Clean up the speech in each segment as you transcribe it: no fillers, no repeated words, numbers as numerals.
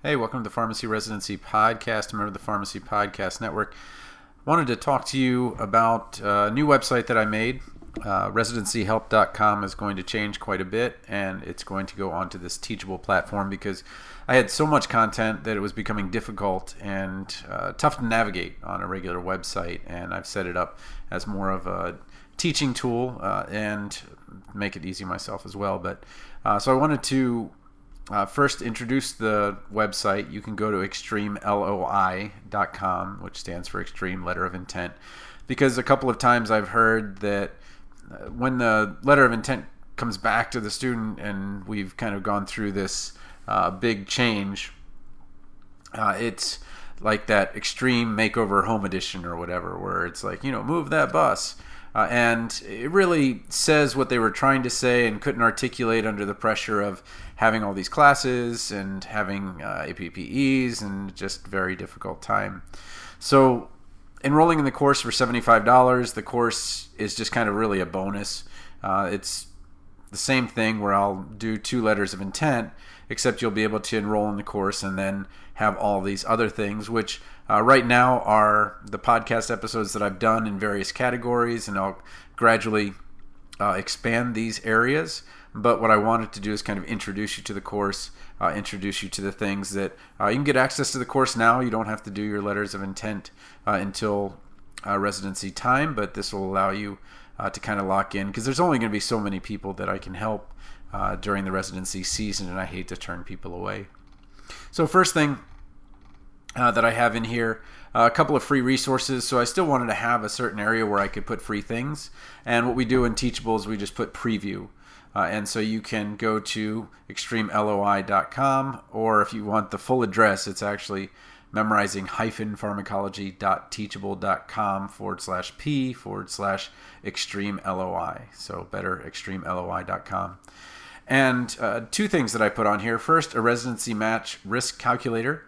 Hey, welcome to the Pharmacy Residency Podcast, a member of the Pharmacy Podcast Network. Wanted to talk to you about a new website that I made. ResidencyHelp.com is going to change quite a bit, and it's going to go onto this teachable platform because I had so much content that it was becoming difficult and tough to navigate on a regular website, and I've set it up as more of a teaching tool and make it easy myself as well. But so I wanted to first introduce the website. You can go to extremeloi.com, which stands for Extreme Letter of Intent, because a couple of times I've heard that when the letter of intent comes back to the student and we've kind of gone through this big change, it's like that Extreme Makeover Home Edition or whatever, where it's like, move that bus. And it really says what they were trying to say and couldn't articulate under the pressure of having all these classes and having APPEs and just very difficult time. So enrolling in the course for $75, the course is just kind of really a bonus. It's the same thing where I'll do 2 letters of intent, except you'll be able to enroll in the course and then have all these other things, which right now are the podcast episodes that I've done in various categories, and I'll gradually expand these areas. But what I wanted to do is kind of introduce you to the course, introduce you to the things that you can get access to the course now. You don't have to do your letters of intent until residency time, but this will allow you to kind of lock in, because there's only going to be so many people that I can help during the residency season, and I hate to turn people away. So first thing that I have in here, a couple of free resources. So I still wanted to have a certain area where I could put free things. And what we do in Teachable is we just put preview. And so you can go to extremeloi.com, or if you want the full address, it's actually memorizing-pharmacology.teachable.com/p/extreme LOI. So better extremeloi.com. And 2 things that I put on here. First, a residency match risk calculator.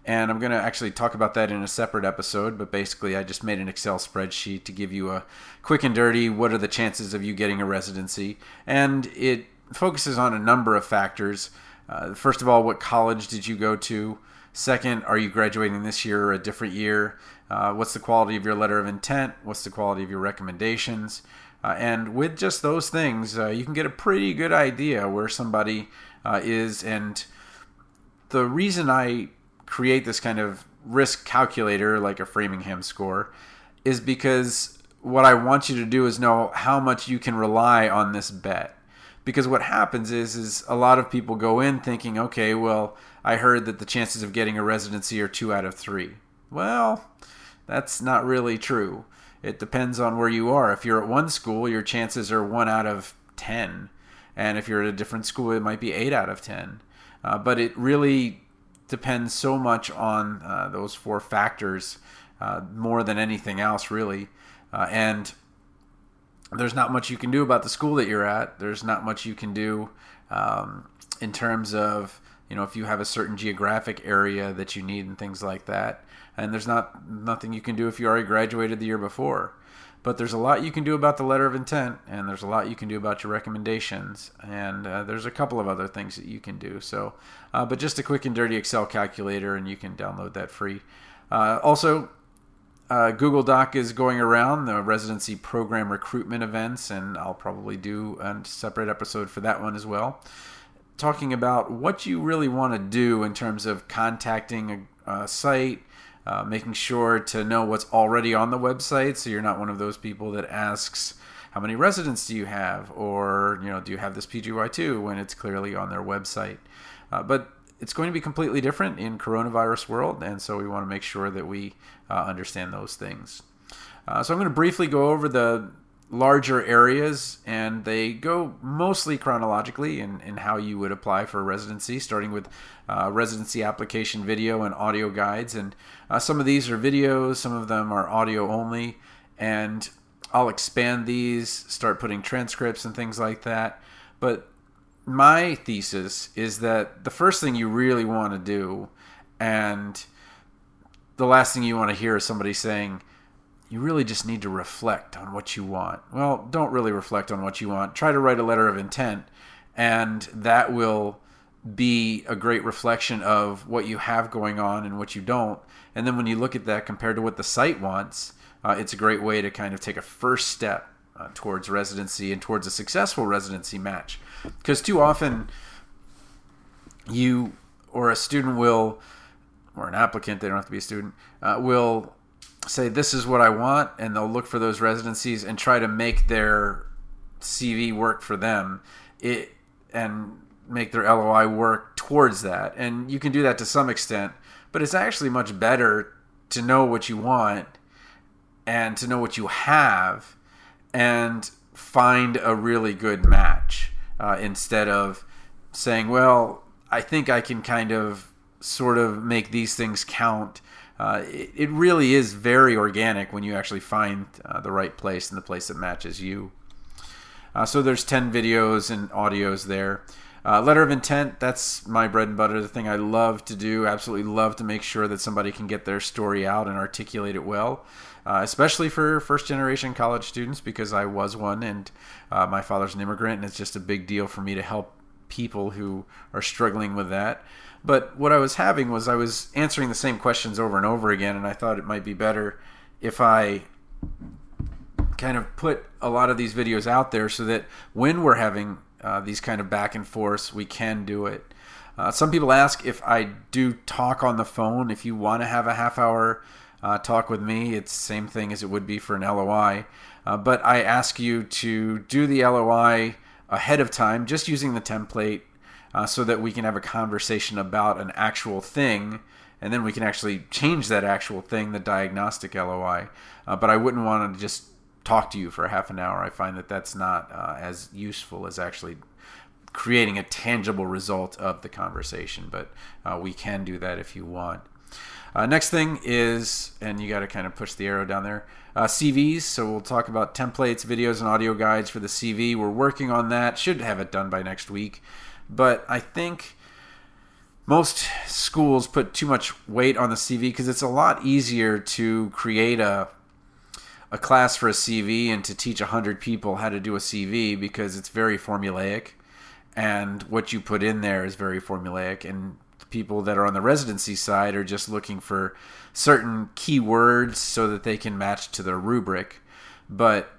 And I'm going to actually talk about that in a separate episode, but basically I just made an Excel spreadsheet to give you a quick and dirty, what are the chances of you getting a residency? And it focuses on a number of factors. First of all, what college did you go to? Second, are you graduating this year or a different year? What's the quality of your letter of intent? What's the quality of your recommendations? And with just those things, you can get a pretty good idea where somebody is. And the reason I create this kind of risk calculator, like a Framingham score, is because what I want you to do is know how much you can rely on this bet. Because what happens is a lot of people go in thinking, okay, well, I heard that the chances of getting a residency are 2 out of 3. Well, that's not really true. It depends on where you are. If you're at one school, your chances are 1 out of 10. And if you're at a different school, it might be 8 out of 10. But it really depends so much on those 4 factors more than anything else, really. And there's not much you can do about the school that you're at. There's not much you can do in terms of, if you have a certain geographic area that you need and things like that. And there's nothing you can do if you already graduated the year before. But there's a lot you can do about the letter of intent, and there's a lot you can do about your recommendations, and there's a couple of other things that you can do. So, but just a quick and dirty Excel calculator, and you can download that free. Also, Google Doc is going around the residency program recruitment events, and I'll probably do a separate episode for that one as well, talking about what you really want to do in terms of contacting a site, making sure to know what's already on the website, so you're not one of those people that asks, how many residents do you have? Or, do you have this PGY2 when it's clearly on their website? But it's going to be completely different in coronavirus world, and so we want to make sure that we understand those things. So I'm going to briefly go over the larger areas, and they go mostly chronologically in how you would apply for a residency, starting with residency application video and audio guides. And some of these are videos, some of them are audio only, and I'll expand these, start putting transcripts and things like that. But my thesis is that the first thing you really want to do, and the last thing you want to hear is somebody saying, you really just need to reflect on what you want. Well, don't really reflect on what you want. Try to write a letter of intent, and that will be a great reflection of what you have going on and what you don't. And then when you look at that compared to what the site wants, it's a great way to kind of take a first step towards residency and towards a successful residency match. Because too often you or a student will, or an applicant, they don't have to be a student, will say, this is what I want, and they'll look for those residencies and try to make their CV work for them and make their LOI work towards that. And you can do that to some extent, but it's actually much better to know what you want and to know what you have and find a really good match instead of saying, well, I think I can kind of sort of make these things count. It really is very organic when you actually find the right place and the place that matches you. So there's 10 videos and audios there. Letter of intent, that's my bread and butter, the thing I love to do, absolutely love to make sure that somebody can get their story out and articulate it well, especially for first-generation college students, because I was one, and my father's an immigrant, and it's just a big deal for me to help people who are struggling with that. But what I was having was I was answering the same questions over and over again, and I thought it might be better if I kind of put a lot of these videos out there so that when we're having these kind of back and forths, we can do it. Some people ask if I do talk on the phone. If you want to have a half-hour talk with me, it's the same thing as it would be for an LOI. But I ask you to do the LOI ahead of time, just using the template, so that we can have a conversation about an actual thing, and then we can actually change that actual thing, the diagnostic LOI. But I wouldn't want to just talk to you for a half an hour. I find that that's not as useful as actually creating a tangible result of the conversation, but we can do that if you want. Next thing is, and you got to kind of push the arrow down there, CVs. So we'll talk about templates, videos, and audio guides for the CV. We're working on that. Should have it done by next week. But I think most schools put too much weight on the CV because it's a lot easier to create a class for a CV and to teach 100 people how to do a CV because it's very formulaic, and what you put in there is very formulaic, and people that are on the residency side are just looking for certain keywords so that they can match to their rubric. But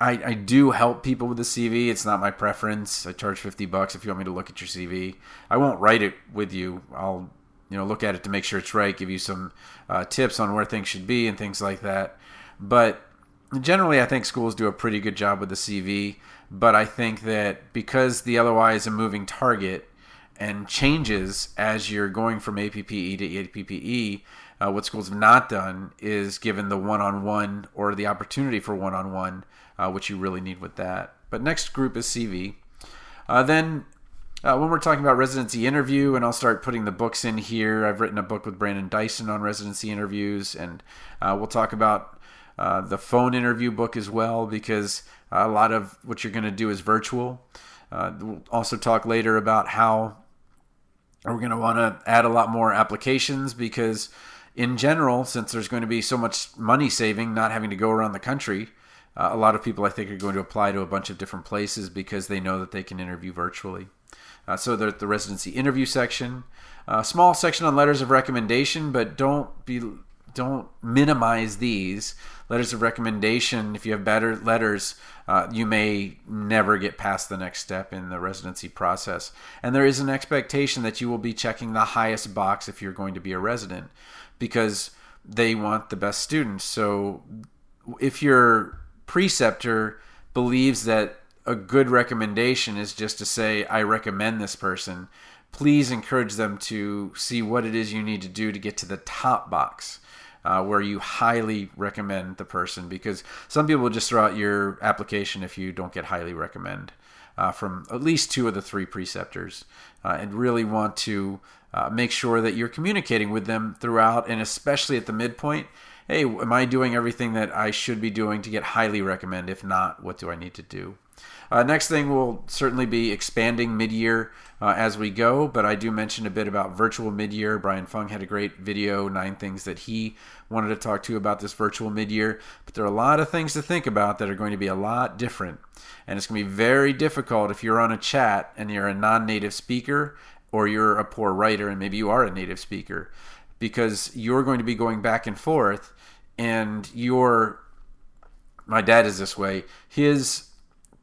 I do help people with the CV. It's not my preference. I charge $50 if you want me to look at your CV. I won't write it with you. I'll look at it to make sure it's right, give you some tips on where things should be and things like that. But generally, I think schools do a pretty good job with the CV. But I think that because the LOI is a moving target and changes as you're going from APPE to APPE, what schools have not done is given the one-on-one or the opportunity for one-on-one, which you really need with that. But next group is CV. Then when we're talking about residency interview, and I'll start putting the books in here. I've written a book with Brandon Dyson on residency interviews, and we'll talk about the phone interview book as well, because a lot of what you're going to do is virtual. We'll also talk later about how we're going to want to add a lot more applications, because in general, since there's going to be so much money saving not having to go around the country, a lot of people I think are going to apply to a bunch of different places because they know that they can interview virtually. So there's the residency interview section, a small section on letters of recommendation, but don't minimize these. Letters of recommendation, if you have better letters, you may never get past the next step in the residency process. And there is an expectation that you will be checking the highest box if you're going to be a resident, because they want the best students. So if your preceptor believes that a good recommendation is just to say, I recommend this person, please encourage them to see what it is you need to do to get to the top box, where you highly recommend the person, because some people will just throw out your application if you don't get highly recommend from at least 2 of the 3 preceptors, and really want to make sure that you're communicating with them throughout, and especially at the midpoint, hey, am I doing everything that I should be doing to get highly recommend? If not, what do I need to do? Next thing will certainly be expanding mid-year as we go, but I do mention a bit about virtual mid-year. Brian Fung had a great video, 9 things that he wanted to talk to you about this virtual mid-year, but there are a lot of things to think about that are going to be a lot different, and it's going to be very difficult if you're on a chat and you're a non-native speaker or you're a poor writer and maybe you are a native speaker, because you're going to be going back and forth, and my dad is this way, his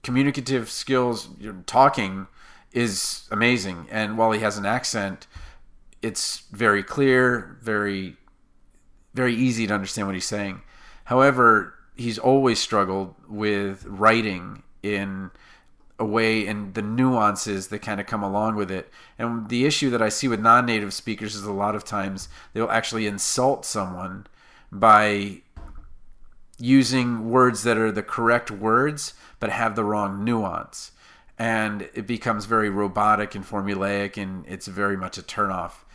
communicative skills, talking is amazing, and while he has an accent, it's very clear, very, very easy to understand what he's saying. However, he's always struggled with writing in a way and the nuances that kind of come along with it. And the issue that I see with non-native speakers is a lot of times they'll actually insult someone by using words that are the correct words but have the wrong nuance, and it becomes very robotic and formulaic, and it's very much a turnoff,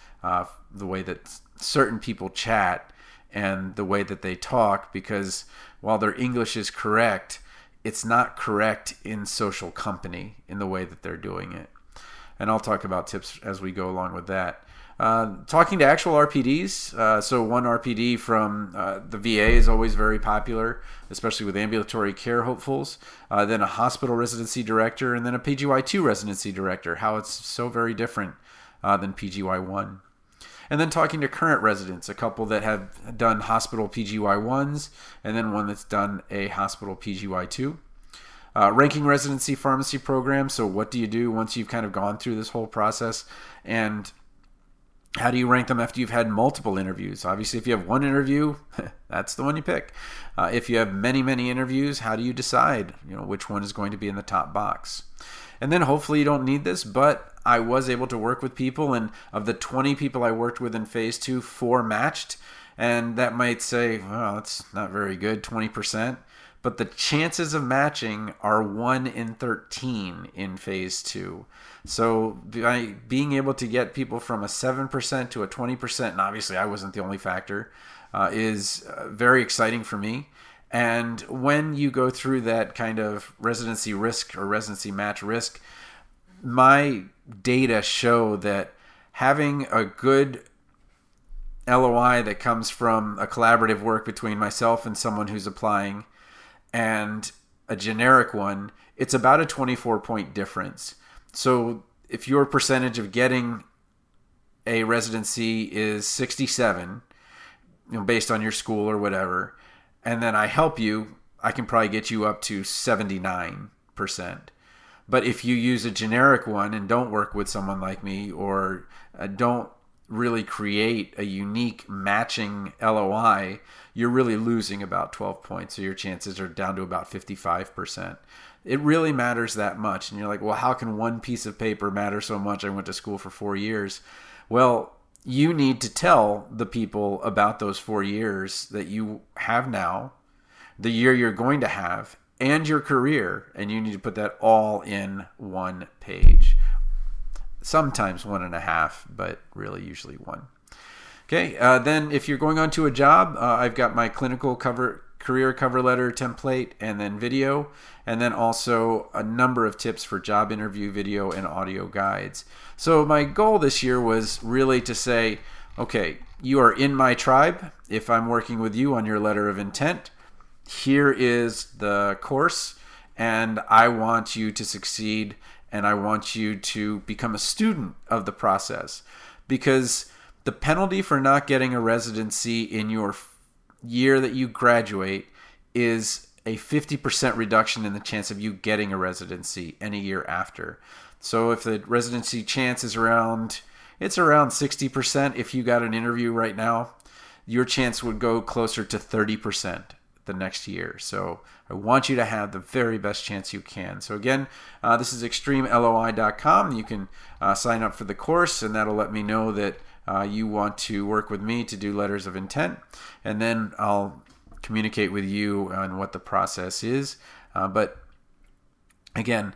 the way that certain people chat and the way that they talk, because while their English is correct, it's not correct in social company in the way that they're doing it. And I'll talk about tips as we go along with that. Talking to actual RPDs, so one RPD from the VA is always very popular, especially with ambulatory care hopefuls, then a hospital residency director, and then a PGY2 residency director, how it's so very different than PGY1. And then talking to current residents, a couple that have done hospital PGY1s, and then one that's done a hospital PGY2. Ranking residency pharmacy program, so what do you do once you've kind of gone through this whole process, and how do you rank them after you've had multiple interviews? Obviously, if you have one interview, that's the one you pick. If you have many, many interviews, how do you decide, which one is going to be in the top box? And then hopefully you don't need this, but I was able to work with people, and of the 20 people I worked with in phase 2, 4 matched. And that might say, well, that's not very good, 20%. But the chances of matching are 1 in 13 in phase 2. So by being able to get people from a 7% to a 20%, and obviously I wasn't the only factor, is very exciting for me. And when you go through that kind of residency risk or residency match risk, my data show that having a good LOI that comes from a collaborative work between myself and someone who's applying and a generic one, it's about a 24-point difference. So if your percentage of getting a residency is 67, based on your school or whatever, and then I help you, I can probably get you up to 79%. But if you use a generic one and don't work with someone like me, or don't really create a unique matching LOI, you're really losing about 12 points. So your chances are down to about 55%. It really matters that much. And you're like, well, how can one piece of paper matter so much? I went to school for 4 years. Well, you need to tell the people about those 4 years that you have now, the year you're going to have, and your career. And you need to put that all in one page. Sometimes 1.5, but really usually 1. Okay, then if you're going on to a job, I've got my clinical career cover letter template, and then video, and then also a number of tips for job interview video and audio guides. So my goal this year was really to say, okay, you are in my tribe. If I'm working with you on your letter of intent, here is the course, and I want you to succeed, and I want you to become a student of the process, because the penalty for not getting a residency in your year that you graduate is a 50% reduction in the chance of you getting a residency any year after. So if the residency chance is around 60%, if you got an interview right now, your chance would go closer to 30% the next year. So I want you to have the very best chance you can. So again, this is extremeloi.com. You can sign up for the course, and that'll let me know that you want to work with me to do letters of intent, and then I'll communicate with you on what the process is. But again,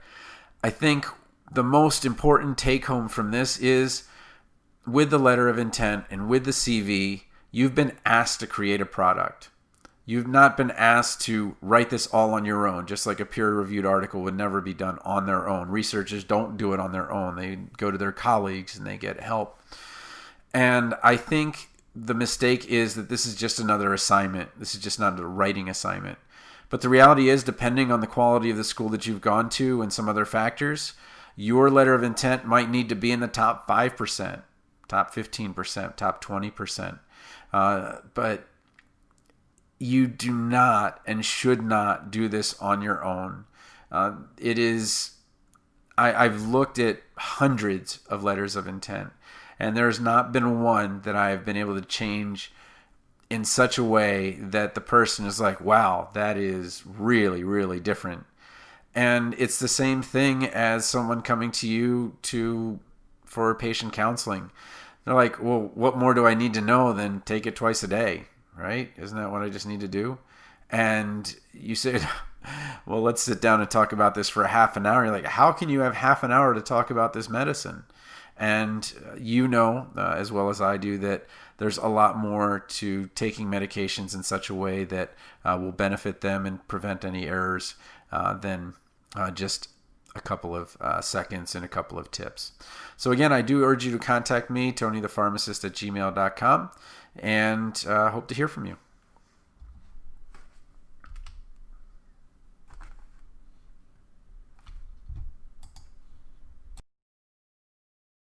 I think the most important take home from this is, with the letter of intent and with the CV, You've been asked to create a product. You've not been asked to write this all on your own, just like a peer-reviewed article would never be done on their own. Researchers don't do it on their own. They go to their colleagues and they get help. And I think the mistake is that this is just another assignment. This is just not a writing assignment. But the reality is, depending on the quality of the school that you've gone to and some other factors, your letter of intent might need to be in the top 5%, top 15%, top 20%. But you do not and should not do this on your own. I've looked at hundreds of letters of intent, and there's not been one that I've been able to change in such a way that the person is like, wow, that is really, really different. And it's the same thing as someone coming to you for patient counseling. They're like, well, what more do I need to know than take it twice a day, right? Isn't that what I just need to do? And you say, well, let's sit down and talk about this for a half an hour. You're like, how can you have half an hour to talk about this medicine? And as well as I do, that there's a lot more to taking medications in such a way that will benefit them and prevent any errors than just a couple of seconds and a couple of tips. So again, I do urge you to contact me, TonyThePharmacist@gmail.com, and hope to hear from you.